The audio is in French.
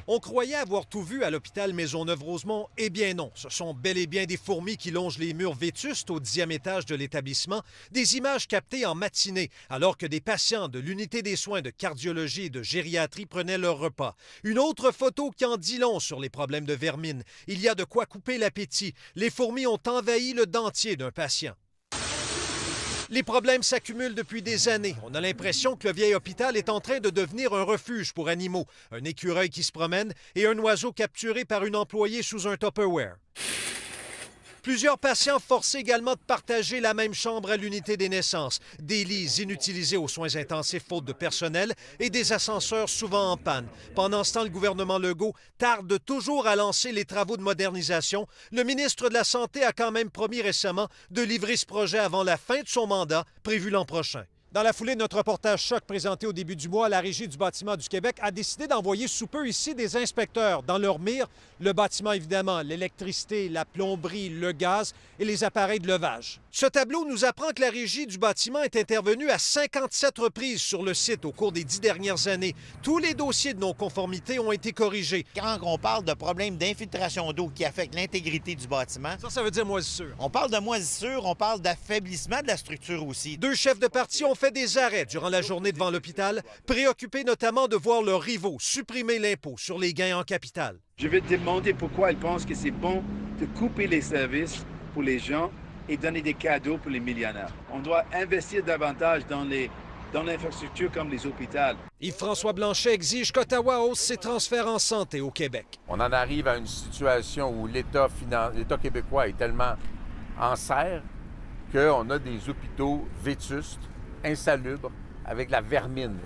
On croyait avoir tout vu à l'hôpital Maisonneuve-Rosemont. Eh bien non, ce sont bel et bien des fourmis qui longent les murs vétustes au 10e étage de l'établissement. Des images captées en matinée, alors que des patients de l'unité des soins de cardiologie et de gériatrie prenaient leur repas. Une autre photo qui en dit long sur les problèmes de vermine. Il y a de quoi couper l'appétit. Les fourmis ont envahi le dentier d'un patient. Les problèmes s'accumulent depuis des années. On a l'impression que le vieil hôpital est en train de devenir un refuge pour animaux. Un écureuil qui se promène et un oiseau capturé par une employée sous un Tupperware. Plusieurs patients forcés également de partager la même chambre à l'unité des naissances. Des lits inutilisés aux soins intensifs faute de personnel et des ascenseurs souvent en panne. Pendant ce temps, le gouvernement Legault tarde toujours à lancer les travaux de modernisation. Le ministre de la Santé a quand même promis récemment de livrer ce projet avant la fin de son mandat, prévu l'an prochain. Dans la foulée de notre reportage choc présenté au début du mois, la Régie du bâtiment du Québec a décidé d'envoyer sous peu ici des inspecteurs dans leur mire. Le bâtiment, évidemment, l'électricité, la plomberie, le gaz et les appareils de levage. Ce tableau nous apprend que la Régie du bâtiment est intervenue à 57 reprises sur le site au cours des 10 dernières années. Tous les dossiers de non-conformité ont été corrigés. Quand on parle de problèmes d'infiltration d'eau qui affectent l'intégrité du bâtiment, Ça veut dire moisissure. on parle de moisissure, on parle d'affaiblissement de la structure aussi. Deux chefs de parti ont fait des arrêts durant la journée devant l'hôpital, préoccupés notamment de voir leurs rivaux supprimer l'impôt sur les gains en capital. Je vais te demander pourquoi ils pensent que c'est bon de couper les services pour les gens et donner des cadeaux pour les millionnaires. On doit investir davantage dans l'infrastructure comme les hôpitaux. Yves-François Blanchet exige qu'Ottawa hausse ses transferts en santé au Québec. On en arrive à une situation où l'État québécois est tellement en serre qu'on a des hôpitaux vétustes, insalubres, avec la vermine.